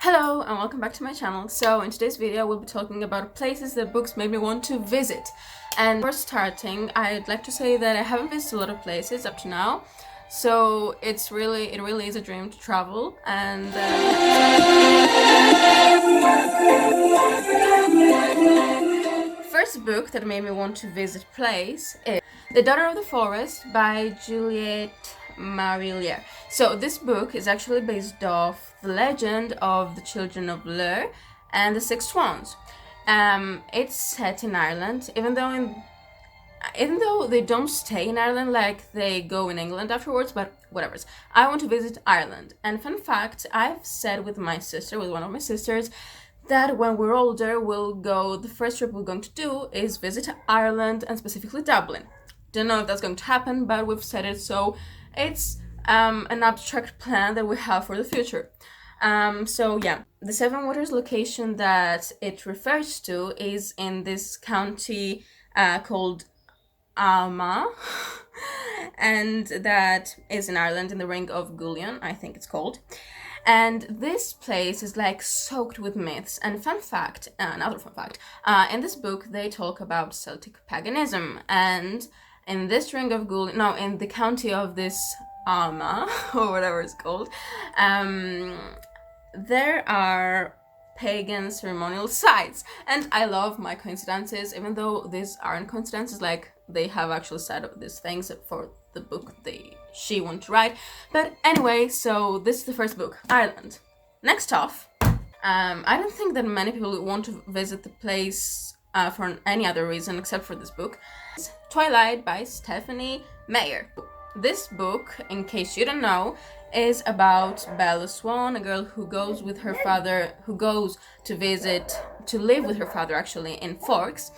Hello and welcome back to my channel. So in today's video we'll be talking about places that books made me want to visit. And for starting, I'd like to say that I haven't visited a lot of places up to now. So it really is a dream to travel. And first book that made me want to visit place is The Daughter of the Forest by Juliette Marillier. So this book is actually based off the legend of the Children of Lur and the Six Swans. It's set in Ireland, even though they don't stay in Ireland, like they go in England afterwards, but whatever. I want to visit Ireland. And fun fact, I've said with one of my sisters, that when we're older, the first trip we're going to do is visit Ireland and specifically Dublin. Don't know if that's going to happen, but we've said it, so it's an abstract plan that we have for the future. So yeah, the Seven Waters location that it refers to is in this county called Alma, and that is in Ireland, in the Ring of Gullion, I think it's called. And this place is like soaked with myths. And another fun fact, in this book they talk about Celtic paganism, and in this Ring of Gullion, no, in the county of this Alma, or whatever it's called, there are pagan ceremonial sites. And I love my coincidences, even though these aren't coincidences, like they have actually said these things for the book she wanted to write. But anyway, so this is the first book, Ireland. Next off, I don't think that many people want to visit the place for any other reason except for this book. It's Twilight by Stephanie Meyer. This book, in case you don't know, is about Bella Swan, a girl who goes to live with her father actually in Forks,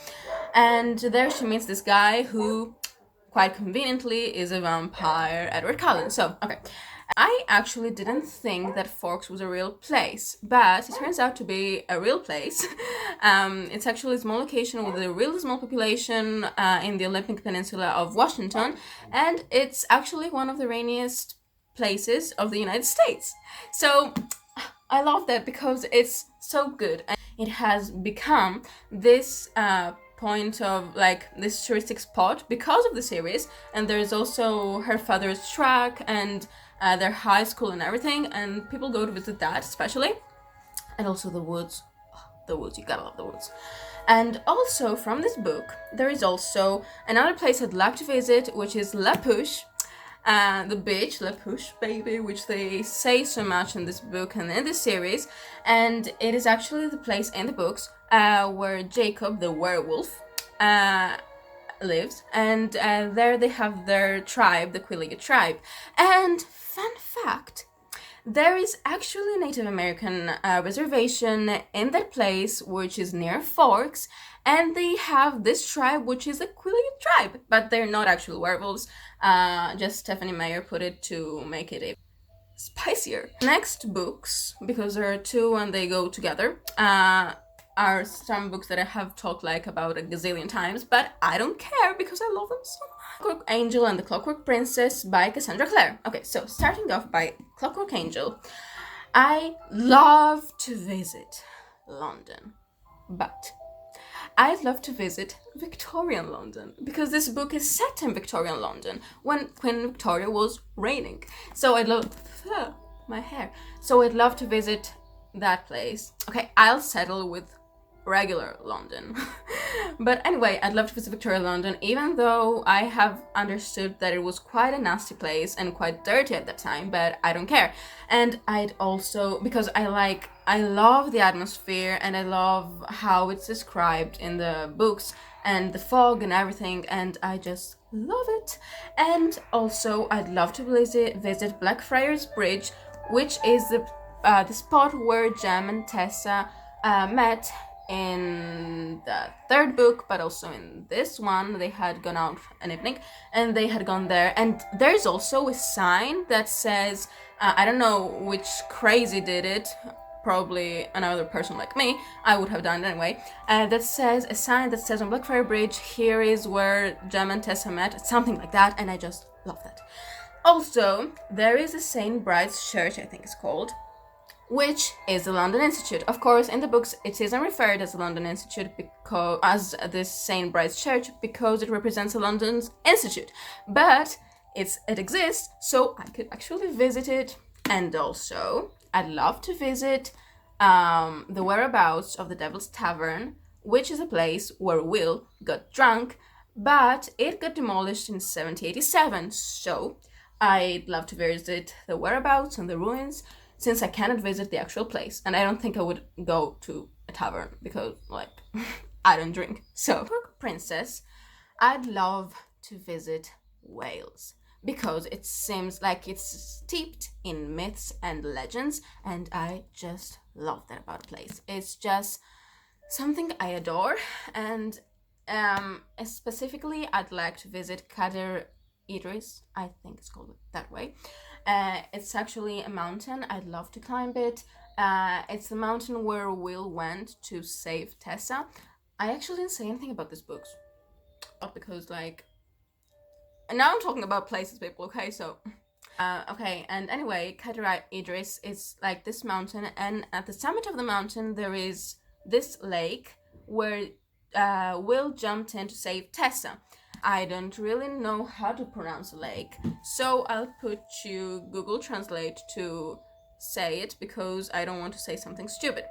and there she meets this guy who, quite conveniently, is a vampire, Edward Cullen. So, okay. I actually didn't think that Forks was a real place, but it turns out to be a real place. It's actually a small location with a really small population in the Olympic Peninsula of Washington, and it's actually one of the rainiest places of the United States. So I love that because it's so good, and it has become this point of like this touristic spot because of the series. And there's also her father's track and their high school and everything, and people go to visit that especially. And also the woods, you gotta love the woods. And also from this book there is also another place I'd like to visit, which is La Push, the beach, La Push baby, which they say so much in this book and in this series. And it is actually the place in the books where Jacob the werewolf lives, and there they have their tribe, the Quilliga tribe. And fun fact, there is actually a Native American reservation in that place, which is near Forks, and they have this tribe, which is a Quilliga tribe, but they're not actual werewolves. Just Stephanie Meyer put it to make it a spicier. Next books, because there are two and they go together, are some books that I have talked about a gazillion times, but I don't care because I love them so much. Clockwork Angel and the Clockwork Princess by Cassandra Clare. Okay, so starting off by Clockwork Angel, I love to visit London, but I'd love to visit Victorian London, because this book is set in Victorian London when Queen Victoria was reigning. So I'd love my hair. So I'd love to visit that place. Okay, I'll settle with regular London. But anyway, I'd love to visit Victoria London, even though I have understood that it was quite a nasty place and quite dirty at that time, but I don't care. And I'd also, because I love the atmosphere and I love how it's described in the books and the fog and everything, and I just love it. And also I'd love to visit Blackfriars Bridge, which is the spot where Jem and Tessa met in the third book, but also in this one they had gone out an evening and they had gone there. And there's also a sign that says, I don't know which crazy did it, probably another person like me, I would have done it anyway, that says, a sign that says on Blackfriars Bridge, here is where Jem and Tessa met, something like that, and I just love that. Also, there is a St. Bride's Church, I think it's called, which is the London Institute. Of course, in the books, it isn't referred as the London Institute because as the St. Bride's Church because it represents the London's Institute, but it exists, so I could actually visit it. And also, I'd love to visit the whereabouts of the Devil's Tavern, which is a place where Will got drunk, but it got demolished in 1787. So I'd love to visit the whereabouts and the ruins, since I cannot visit the actual place, and I don't think I would go to a tavern because, like, I don't drink. So, Princess, I'd love to visit Wales because it seems like it's steeped in myths and legends, and I just love that about a place. It's just something I adore, and specifically, I'd like to visit Kader Idris, I think it's called that way. It's actually a mountain. I'd love to climb it. It's the mountain where Will went to save Tessa. I actually didn't say anything about these books, but because, like, and now I'm talking about places, people. Okay, so okay, and anyway, Kader Idris is like this mountain, and at the summit of the mountain there is this lake where Will jumped in to save Tessa. I don't really know how to pronounce the lake, so I'll put you Google Translate to say it because I don't want to say something stupid.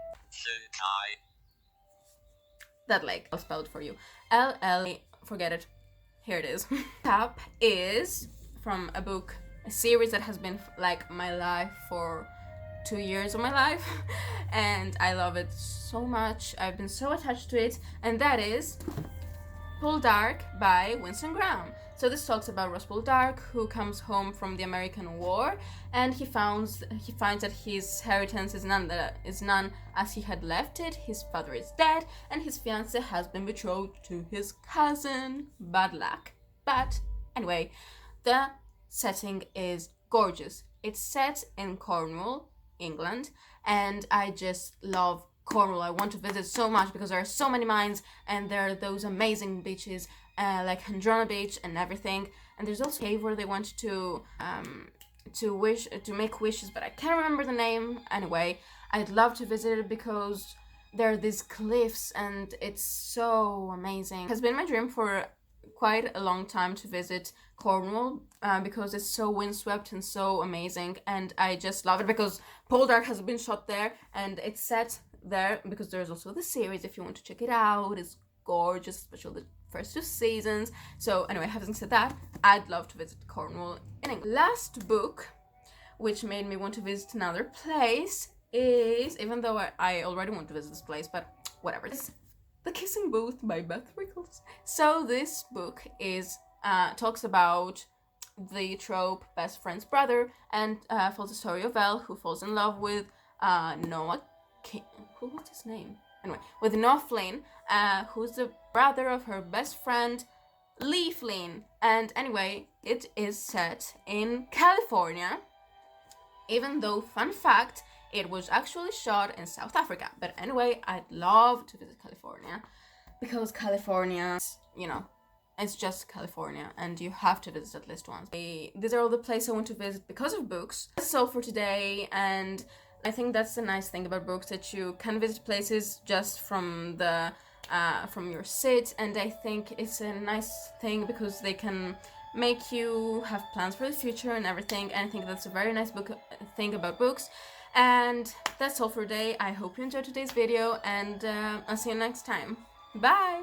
That lake. I'll spell it for you. L-L, forget it. Here it is. Tap is from a book, a series that has been like my life for 2 years of my life, and I love it so much. I've been so attached to it, and that is Poldark by Winston Graham. So this talks about Ross Poldark, who comes home from the American War, and he finds that his inheritance is none as he had left it. His father is dead, and his fiancée has been betrothed to his cousin. Bad luck. But anyway, the setting is gorgeous. It's set in Cornwall, England, and I just love Cornwall. I want to visit so much because there are so many mines, and there are those amazing beaches like Handrona Beach and everything. And there's also a cave where they want to make wishes, but I can't remember the name. Anyway, I'd love to visit it because there are these cliffs and it's so amazing. It has been my dream for quite a long time to visit Cornwall because it's so windswept and so amazing, and I just love it because Poldark has been shot there and it's set there because there's also the series if you want to check it out. It's gorgeous, especially the first 2 seasons. So anyway, having said that, I'd love to visit Cornwall in England. Last book which made me want to visit another place is, even though I already want to visit this place, but whatever, it's The Kissing Booth by Beth Rickles. So this book is talks about the trope best friend's brother, and follows the story of Elle, who falls in love with Noah King. What's his name? Anyway, with Noah Flynn, who's the brother of her best friend Lee Flynn. And anyway, it is set in California, even though, fun fact, it was actually shot in South Africa. But anyway, I'd love to visit California because California, you know, it's just California and you have to visit at least once. These are all the places I want to visit because of books. That's all for today, and I think that's the nice thing about books, that you can visit places just from your sit, and I think it's a nice thing because they can make you have plans for the future and everything, and I think that's a very nice thing about books. And that's all for today. I hope you enjoyed today's video, and I'll see you next time. Bye!